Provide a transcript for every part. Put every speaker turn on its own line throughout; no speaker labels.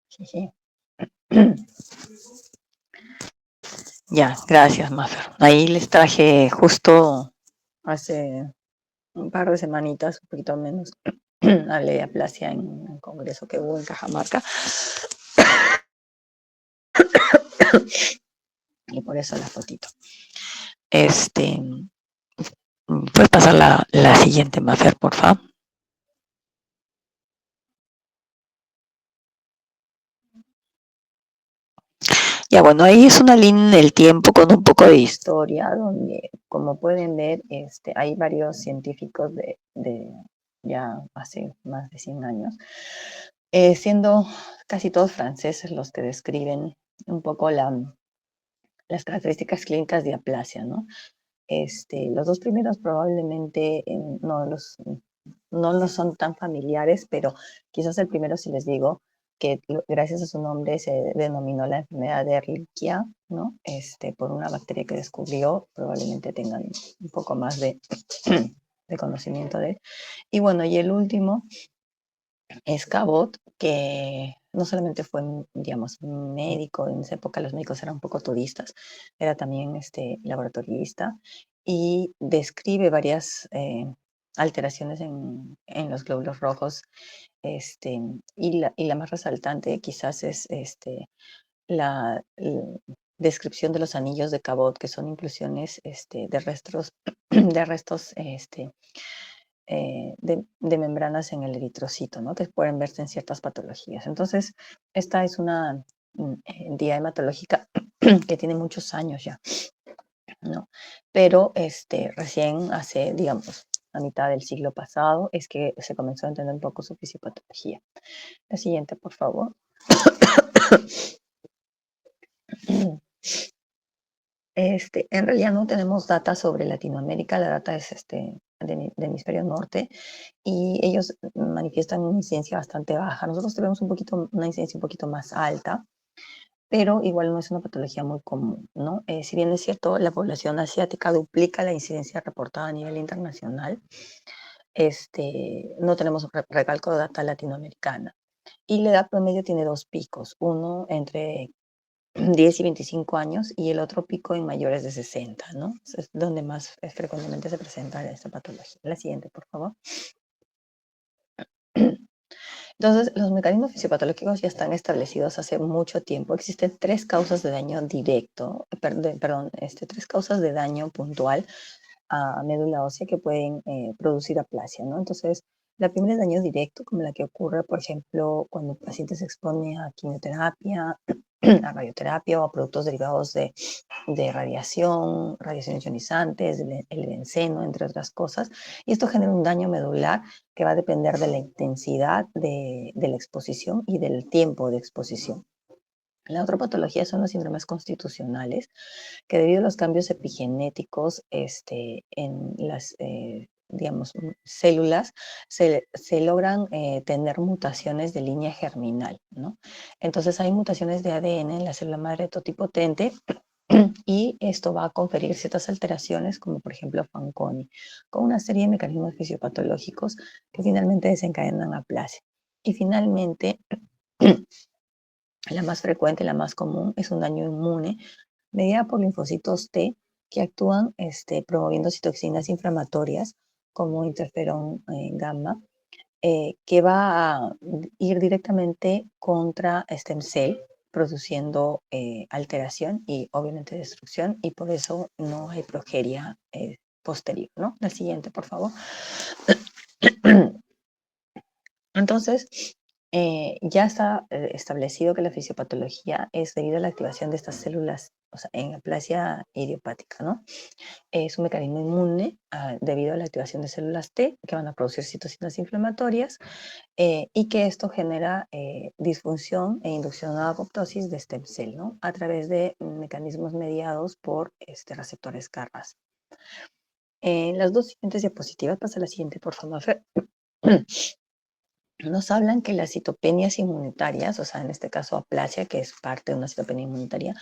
Sí. Ya, gracias, Mafer. Ahí les traje justo hace un par de semanitas, un poquito menos, hablé de aplasia en un congreso que hubo en Cajamarca. Y por eso la fotito. ¿Puedes pasar la siguiente, Mafer, por favor? Ya, bueno, ahí es una línea en el tiempo con un poco de historia, donde, como pueden ver, hay varios científicos de ya hace más de 100 años, siendo casi todos franceses los que describen un poco las características clínicas de aplasia, ¿no? Los dos primeros probablemente no los son tan familiares, pero quizás el primero si les digo que gracias a su nombre se denominó la enfermedad de Ehrlichia, ¿no? Por una bacteria que descubrió, probablemente tengan un poco más de, de conocimiento de él. Y bueno, y el último es Cabot, que no solamente fue, digamos, médico, en esa época los médicos eran un poco turistas, era también laboratorista y describe varias alteraciones en los glóbulos rojos, y la más resaltante quizás es la descripción de los anillos de Cabot, que son inclusiones de restos, de restos de membranas en el eritrocito, ¿no? Que pueden verse en ciertas patologías. Entonces, esta es una entidad hematológica que tiene muchos años ya, ¿no? Pero recién hace, digamos, a mitad del siglo pasado es que se comenzó a entender un poco su fisiopatología. La siguiente, por favor. En realidad no tenemos data sobre Latinoamérica, la data es del hemisferio norte, y ellos manifiestan una incidencia bastante baja. Nosotros tenemos una incidencia un poquito más alta, pero igual no es una patología muy común, ¿no? Si bien es cierto, la población asiática duplica la incidencia reportada a nivel internacional, no tenemos recalco de data latinoamericana. Y la edad promedio tiene dos picos, uno entre 10 y 25 años y el otro pico en mayores de 60, ¿no? Es donde más frecuentemente se presenta esta patología. La siguiente, por favor. Entonces, los mecanismos fisiopatológicos ya están establecidos hace mucho tiempo. Existen tres causas de daño directo, tres causas de daño puntual a médula ósea que pueden producir aplasia, ¿no? Entonces, la primera es daño directo, como la que ocurre, por ejemplo, cuando el paciente se expone a quimioterapia, a radioterapia o a productos derivados de radiaciones ionizantes, el benceno, entre otras cosas. Y esto genera un daño medular que va a depender de la intensidad de la exposición y del tiempo de exposición. La otra patología son los síndromes constitucionales, que debido a los cambios epigenéticos en las, digamos, células, se logran tener mutaciones de línea germinal, ¿no? Entonces hay mutaciones de ADN en la célula madre totipotente y esto va a conferir ciertas alteraciones, como por ejemplo Fanconi, con una serie de mecanismos fisiopatológicos que finalmente desencadenan aplasia. Y finalmente, la más frecuente, la más común, es un daño inmune mediada por linfocitos T que actúan promoviendo citoquinas inflamatorias como interferón gamma, que va a ir directamente contra stem cell, produciendo alteración y obviamente destrucción, y por eso no hay progeria posterior, ¿no? La siguiente, por favor. Entonces, ya está establecido que la fisiopatología es debido a la activación de estas células, o sea, en aplasia idiopática, ¿no? Es un mecanismo inmune debido a la activación de células T que van a producir citocinas inflamatorias, y que esto genera disfunción e inducción a apoptosis de stem cell, ¿no? A través de mecanismos mediados por receptores CARAS. En las dos siguientes diapositivas, pasa la siguiente, por favor. nos hablan que las citopenias inmunitarias, o sea, en este caso aplasia, que es parte de una citopenia inmunitaria,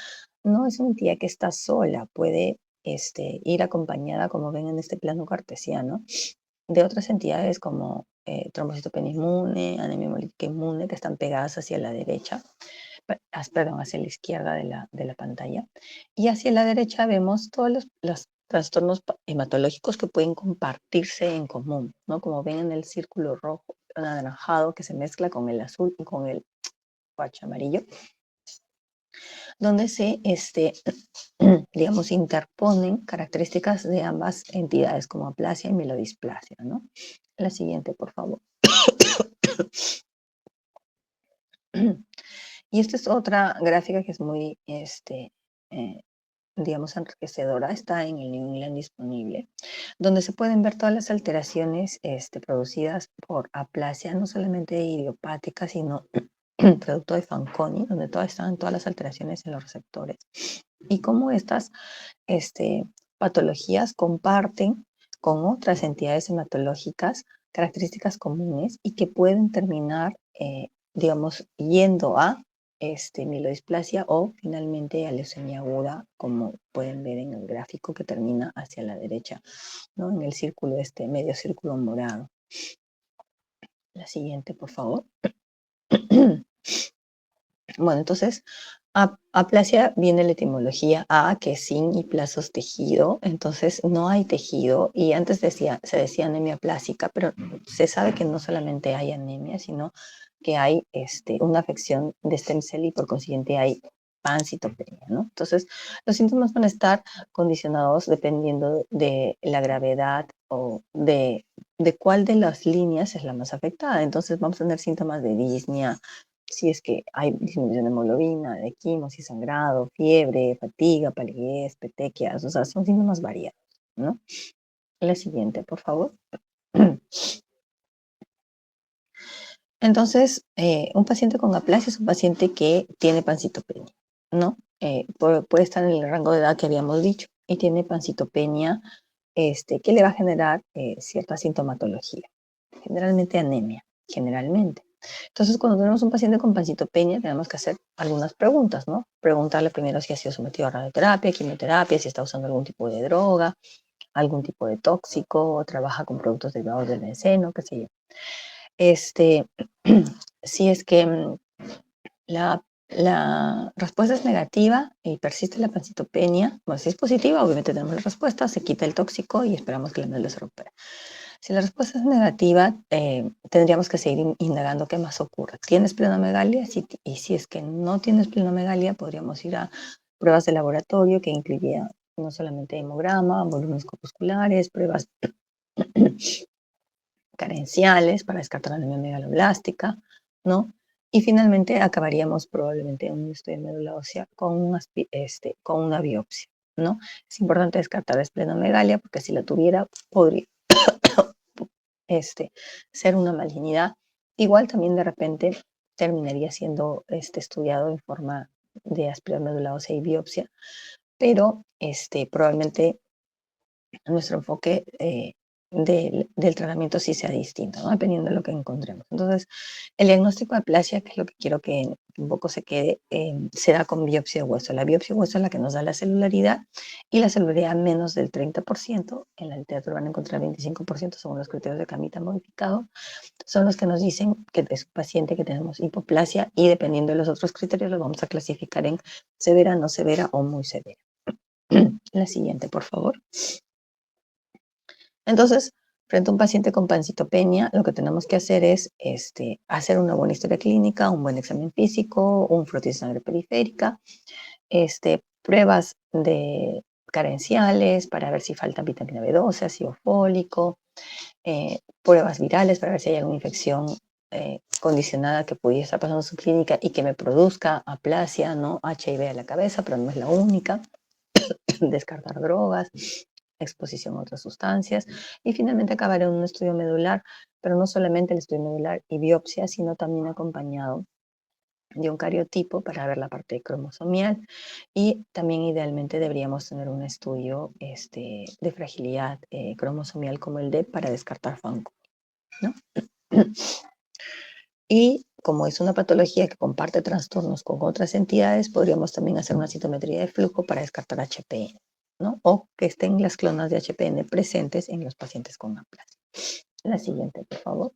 no es una entidad que está sola, puede ir acompañada, como ven en este plano cartesiano, de otras entidades como trombocitopenia inmune, anemia hemolítica inmune, que están pegadas hacia la derecha, perdón, hacia la izquierda de la pantalla. Y hacia la derecha vemos todos los trastornos hematológicos que pueden compartirse en común, ¿no? Como ven en el círculo rojo, anaranjado, que se mezcla con el azul y con el amarillo, donde se, digamos, interponen características de ambas entidades, como aplasia y mielodisplasia, ¿no? La siguiente, por favor. Y esta es otra gráfica que es muy, digamos, enriquecedora. Está en el New England disponible, donde se pueden ver todas las alteraciones producidas por aplasia, no solamente idiopática, sino producto de Fanconi, donde están todas las alteraciones en los receptores. Y cómo estas patologías comparten con otras entidades hematológicas características comunes y que pueden terminar, digamos, yendo a mielodisplasia o finalmente a leucemia aguda, como pueden ver en el gráfico que termina hacia la derecha, ¿no? En el círculo, medio círculo morado. La siguiente, por favor. Bueno, entonces, aplasia viene la etimología a, que es sin y plazos tejido, entonces no hay tejido, y antes se decía anemia plásica, pero se sabe que no solamente hay anemia, sino que hay una afección de stem cell y por consiguiente hay pancitopenia, ¿no? Entonces, los síntomas van a estar condicionados dependiendo de la gravedad o de cuál de las líneas es la más afectada. Entonces, vamos a tener síntomas de disnea, si es que hay disminución de hemoglobina, de equimosis, sangrado, fiebre, fatiga, palidez, petequias, o sea, son síntomas variados, ¿no? La siguiente, por favor. Entonces, un paciente con aplasia es un paciente que tiene pancitopenia, ¿no? Puede estar en el rango de edad que habíamos dicho y tiene pancitopenia que le va a generar cierta sintomatología, generalmente anemia, generalmente. Entonces, cuando tenemos un paciente con pancitopenia, tenemos que hacer algunas preguntas, ¿no? Preguntarle primero si ha sido sometido a radioterapia, quimioterapia, si está usando algún tipo de droga, algún tipo de tóxico, o trabaja con productos derivados del benceno, qué sé yo. Si es que la respuesta es negativa y persiste la pancitopenia, bueno, si es positiva, obviamente tenemos la respuesta, se quita el tóxico y esperamos que la médula se recupere. Si la respuesta es negativa, tendríamos que seguir indagando qué más ocurre. ¿Tienes esplenomegalia? Y si es que no tienes esplenomegalia, podríamos ir a pruebas de laboratorio que incluiría no solamente hemograma, volúmenes corpusculares, pruebas carenciales para descartar la anemia megaloblástica, ¿no? Y finalmente acabaríamos probablemente en un estudio de médula ósea con una biopsia, ¿no? Es importante descartar la esplenomegalia porque si la tuviera podría ser una malignidad. Igual también de repente terminaría siendo estudiado en forma de aspirar médula ósea y biopsia, pero probablemente nuestro enfoque del tratamiento sí sea distinto, ¿no? Dependiendo de lo que encontremos. Entonces, el diagnóstico de aplasia, que es lo que quiero que un poco se quede, se da con biopsia de hueso. La biopsia de hueso es la que nos da la celularidad y la celularidad menos del 30%, en la literatura van a encontrar 25% según los criterios de Camita modificado, son los que nos dicen que es un paciente que tenemos hipoplasia y dependiendo de los otros criterios los vamos a clasificar en severa, no severa o muy severa. La siguiente, por favor. Entonces, frente a un paciente con pancitopenia, lo que tenemos que hacer es hacer una buena historia clínica, un buen examen físico, un frotis de sangre periférica, pruebas de carenciales para ver si falta vitamina B12, ácido fólico, pruebas virales para ver si hay alguna infección condicionada que pudiera estar pasando en su clínica y que me produzca aplasia, ¿no? HIV a la cabeza, pero no es la única. Descartar drogas, exposición a otras sustancias y finalmente acabar en un estudio medular, pero no solamente el estudio medular y biopsia, sino también acompañado de un cariotipo para ver la parte cromosomial y también idealmente deberíamos tener un estudio de fragilidad cromosomial como el DEP para descartar Fanconi, ¿no? Y como es una patología que comparte trastornos con otras entidades, podríamos también hacer una citometría de flujo para descartar HPN, ¿no? O que estén las clonas de HPN presentes en los pacientes con aplasia. La siguiente, por favor.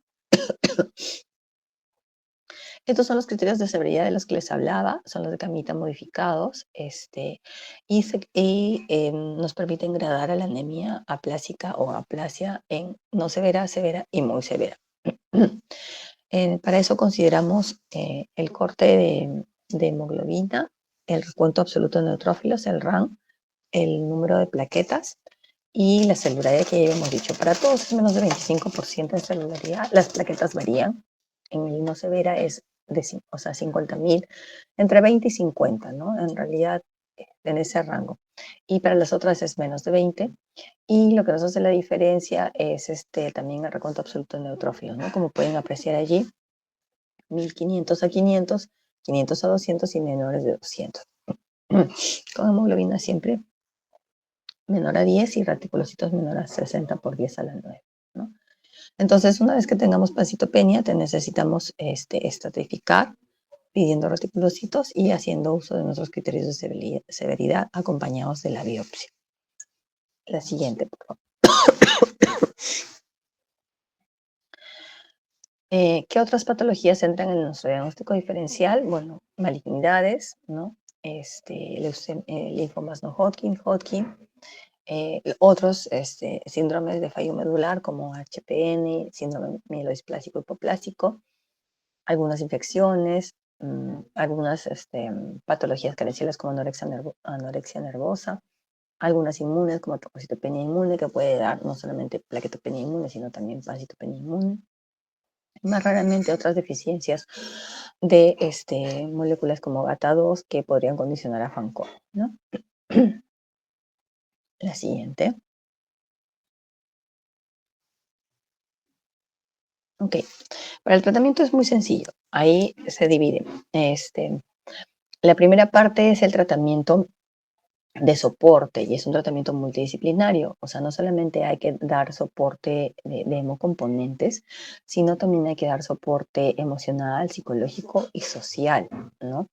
Estos son los criterios de severidad de los que les hablaba, son los de Camita modificados, nos permiten gradar a la anemia aplásica o aplasia en no severa, severa y muy severa. Para eso consideramos el corte de hemoglobina, el recuento absoluto de neutrófilos, el RAM, el número de plaquetas y la celularidad que ya hemos dicho. Para todos es menos de 25% de celularidad. Las plaquetas varían. En el no severa es de 50.000, entre 20 y 50, ¿no? En realidad, en ese rango. Y para las otras es menos de 20. Y lo que nos hace la diferencia es también el recuento absoluto de neutrófilos, ¿no? Como pueden apreciar allí, 1500 a 500, 500 a 200 y menores de 200. Con hemoglobina siempre menor a 10 y reticulocitos menor a 60 por 10 a la 9, ¿no? Entonces, una vez que tengamos pancitopenia, te necesitamos estratificar pidiendo reticulocitos y haciendo uso de nuestros criterios de severidad acompañados de la biopsia. La siguiente, por favor. ¿Qué otras patologías entran en nuestro diagnóstico diferencial? Bueno, malignidades, ¿no? Linfomas no Hodgkin, otros síndromes de fallo medular como HPN, síndrome mielodisplásico hipoplásico, algunas infecciones, algunas patologías carenciales como anorexia nervosa, algunas inmunes como trombocitopenia inmune, que puede dar no solamente plaquetopenia inmune, sino también pancitopenia inmune. Más raramente otras deficiencias de moléculas como GATA2 que podrían condicionar a Fanconi, ¿no? La siguiente. Ok, para el tratamiento es muy sencillo. Ahí se divide. La primera parte es el tratamiento de soporte y es un tratamiento multidisciplinario. O sea, no solamente hay que dar soporte de hemocomponentes, sino también hay que dar soporte emocional, psicológico y social, ¿no?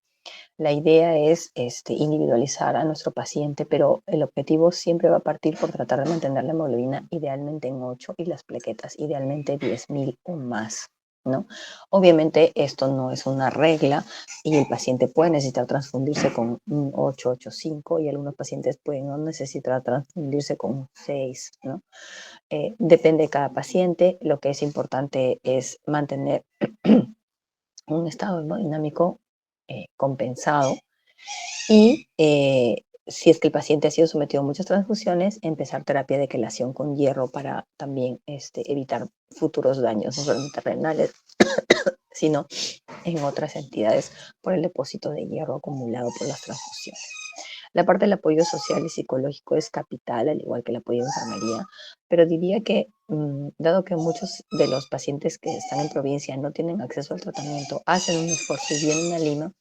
La idea es individualizar a nuestro paciente, pero el objetivo siempre va a partir por tratar de mantener la hemoglobina idealmente en 8 y las plaquetas idealmente 10.000 o más, ¿no? Obviamente esto no es una regla y el paciente puede necesitar transfundirse con un 8,85 y algunos pacientes pueden no necesitar transfundirse con un 6, ¿no? Depende de cada paciente. Lo que es importante es mantener un estado hemodinámico compensado y si es que el paciente ha sido sometido a muchas transfusiones, empezar terapia de quelación con hierro para también evitar futuros daños, no solamente renales, sino en otras entidades por el depósito de hierro acumulado por las transfusiones. La parte del apoyo social y psicológico es capital, al igual que el apoyo de enfermería, pero diría que, dado que muchos de los pacientes que están en provincia no tienen acceso al tratamiento, hacen un esfuerzo y vienen a Lima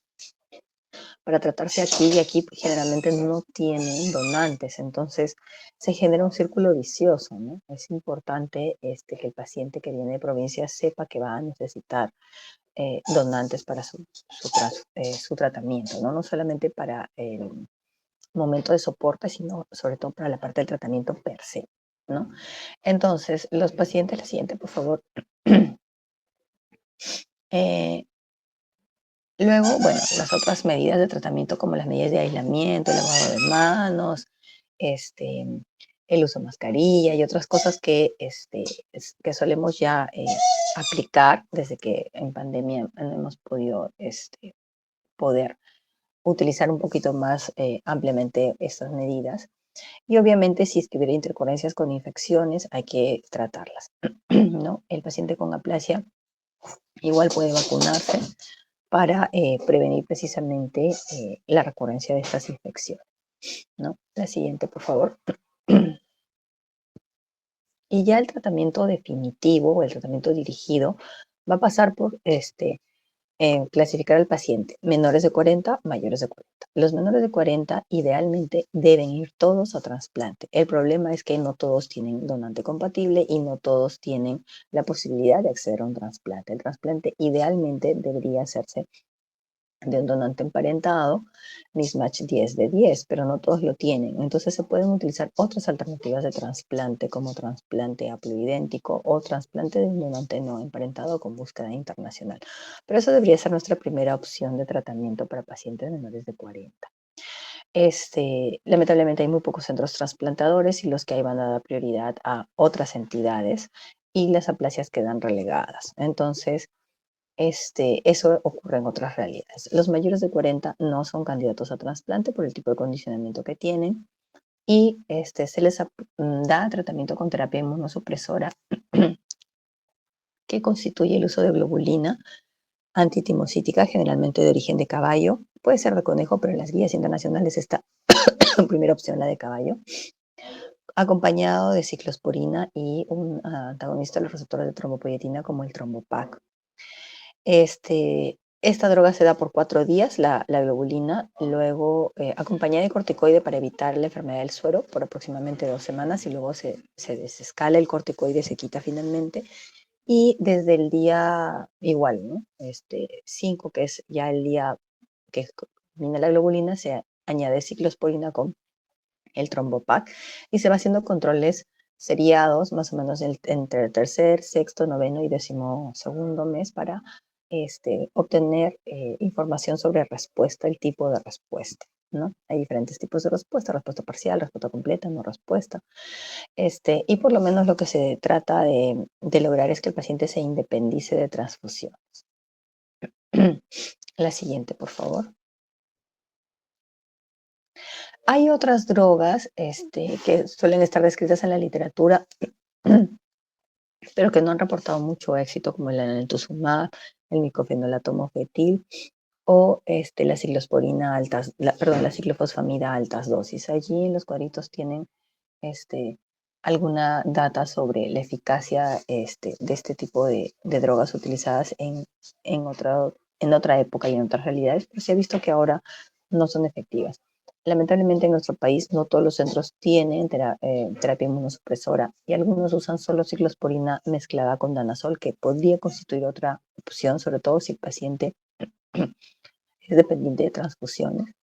para tratarse aquí y aquí generalmente no tienen donantes, entonces se genera un círculo vicioso, ¿no? Es importante que el paciente que viene de provincia sepa que va a necesitar donantes para su tratamiento, ¿no? No solamente para el momento de soporte, sino sobre todo para la parte del tratamiento per se, ¿no? Entonces, los pacientes, la siguiente, por favor. Luego, bueno, las otras medidas de tratamiento como las medidas de aislamiento, el lavado de manos, este, el uso de mascarilla y otras cosas que solemos ya aplicar desde que en pandemia no hemos podido poder utilizar un poquito más ampliamente estas medidas. Y obviamente si es que hubiera intercorrencias con infecciones hay que tratarlas, ¿no? El paciente con aplasia igual puede vacunarse para prevenir precisamente la recurrencia de estas infecciones, ¿no? La siguiente, por favor. Y ya el tratamiento definitivo o el tratamiento dirigido va a pasar por clasificar al paciente, menores de 40, mayores de 40. Los menores de 40 idealmente deben ir todos a trasplante. El problema es que no todos tienen donante compatible y no todos tienen la posibilidad de acceder a un trasplante. El trasplante idealmente debería hacerse de un donante emparentado, mismatch 10 de 10, pero no todos lo tienen. Entonces se pueden utilizar otras alternativas de trasplante como trasplante haploidéntico o trasplante de un donante no emparentado con búsqueda internacional. Pero eso debería ser nuestra primera opción de tratamiento para pacientes menores de 40. Lamentablemente hay muy pocos centros trasplantadores y los que hay van a dar prioridad a otras entidades y las aplasias quedan relegadas. Entonces, eso ocurre en otras realidades. Los mayores de 40 no son candidatos a trasplante por el tipo de condicionamiento que tienen y se les da tratamiento con terapia inmunosupresora que constituye el uso de globulina antitimocítica, generalmente de origen de caballo. Puede ser de conejo, pero en las guías internacionales está primera opción la de caballo, acompañado de ciclosporina y un antagonista de los receptores de trombopoyetina como el trombopac. Esta droga se da por 4 días, la globulina, luego acompañada de corticoide para evitar la enfermedad del suero por aproximadamente 2 semanas y luego se desescala el corticoide, se quita finalmente. Y desde el día igual, ¿no? 5, que es ya el día que viene la globulina, se añade ciclosporina con el trombopac y se va haciendo controles seriados más o menos entre el tercer, sexto, noveno y 12º mes para obtener información sobre respuesta, el tipo de respuesta, ¿no? Hay diferentes tipos de respuesta parcial, respuesta completa, no respuesta. Y por lo menos lo que se trata de lograr es que el paciente se independice de transfusiones. La siguiente, por favor. Hay otras drogas que suelen estar descritas en la literatura, pero que no han reportado mucho éxito, como el eneltuzumab, el micofenolato mofetil o la ciclosporina la ciclofosfamida a altas dosis. Allí en los cuadritos tienen alguna data sobre la eficacia de este tipo de drogas utilizadas en otra época y en otras realidades, pero se ha visto que ahora no son efectivas. Lamentablemente en nuestro país no todos los centros tienen terapia inmunosupresora y algunos usan solo ciclosporina mezclada con danazol, que podría constituir otra opción, sobre todo si el paciente es dependiente de transfusiones,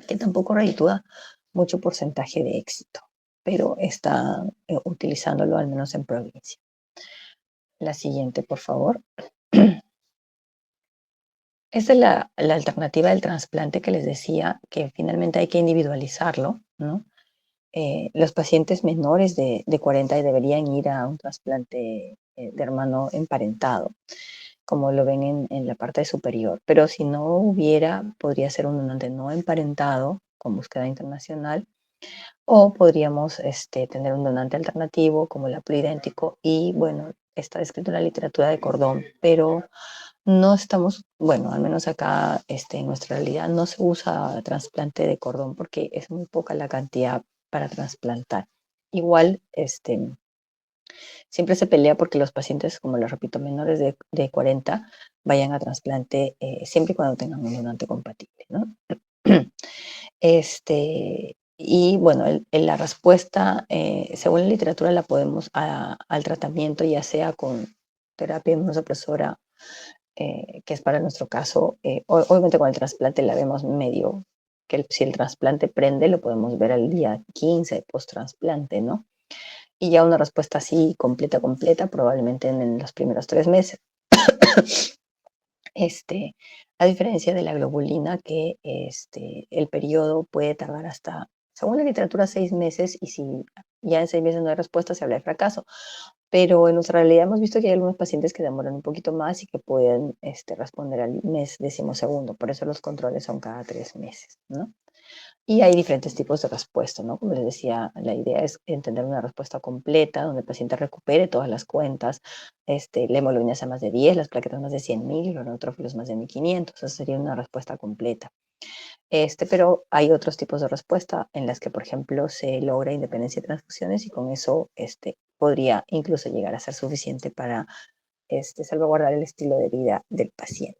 que tampoco reditúa mucho porcentaje de éxito, pero está utilizándolo al menos en provincia. La siguiente, por favor. Esta es la alternativa del trasplante que les decía, que finalmente hay que individualizarlo, ¿no? Los pacientes menores de 40 deberían ir a un trasplante de hermano emparentado, como lo ven en la parte superior. Pero si no hubiera, podría ser un donante no emparentado con búsqueda internacional, o podríamos tener un donante alternativo como el haploidéntico y bueno, está descrito en la literatura de cordón, pero no estamos, bueno, al menos acá en nuestra realidad no se usa trasplante de cordón porque es muy poca la cantidad para trasplantar. Igual, siempre se pelea porque los pacientes, como les repito, menores de 40 vayan a trasplante siempre y cuando tengan un donante compatible, ¿no? Y bueno, la respuesta, según la literatura, la podemos al tratamiento, ya sea con terapia inmunosupresora, que es para nuestro caso, obviamente con el trasplante la vemos medio, que si el trasplante prende, lo podemos ver al día 15 de post-trasplante, ¿no? Y ya una respuesta así completa, probablemente en los primeros 3 meses. A diferencia de la globulina, que el periodo puede tardar hasta, según la literatura, 6 meses, y si ya en 6 meses no hay respuesta, se habla de fracaso. Pero en nuestra realidad hemos visto que hay algunos pacientes que demoran un poquito más y que pueden responder al mes 12º. Por eso los controles son cada 3 meses, ¿no? Y hay diferentes tipos de respuesta, ¿no? Como les decía, la idea es entender una respuesta completa, donde el paciente recupere todas las cuentas, la hemoglobina sea más de 10, las plaquetas más de 100.000 y los neutrófilos más de 1.500. Esa sería una respuesta completa. Pero hay otros tipos de respuesta en las que, por ejemplo, se logra independencia de transfusiones y con eso podría incluso llegar a ser suficiente para salvaguardar el estilo de vida del paciente.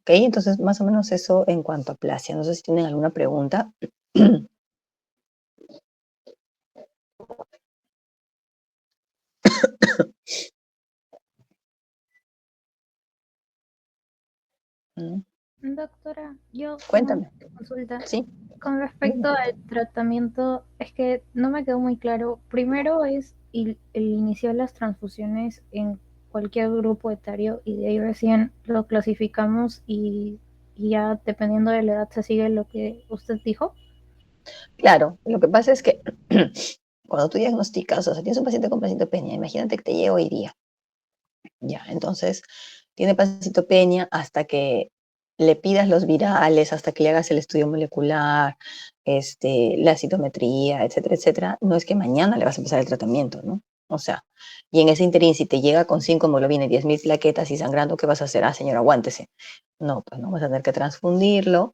¿Ok? Entonces, más o menos eso en cuanto a aplasia. No sé si tienen alguna pregunta. Mm,
Doctora, yo tengo una
Cuéntame.
consulta.
Sí,
Con respecto
dime.
al tratamiento, es que no me quedó muy claro. Primero es el iniciar las transfusiones en cualquier grupo etario y de ahí recién lo clasificamos y ya dependiendo de la edad se sigue lo que usted dijo.
Claro, lo que pasa es que cuando tú diagnosticas, o sea, tienes un paciente con pancitopenia, imagínate que te llega hoy día, ya, entonces tiene pancitopenia hasta que le pidas los virales, hasta que le hagas el estudio molecular, la citometría, etcétera, etcétera, no es que mañana le vas a empezar el tratamiento, ¿no? O sea, y en ese interín, si te llega con 5 hemoglobina y 10.000 plaquetas y sangrando, ¿qué vas a hacer? Ah, señor, aguántese. No, pues no, vas a tener que transfundirlo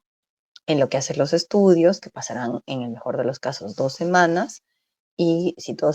en lo que hacen los estudios, que pasarán en el mejor de los casos 2 semanas, y si todo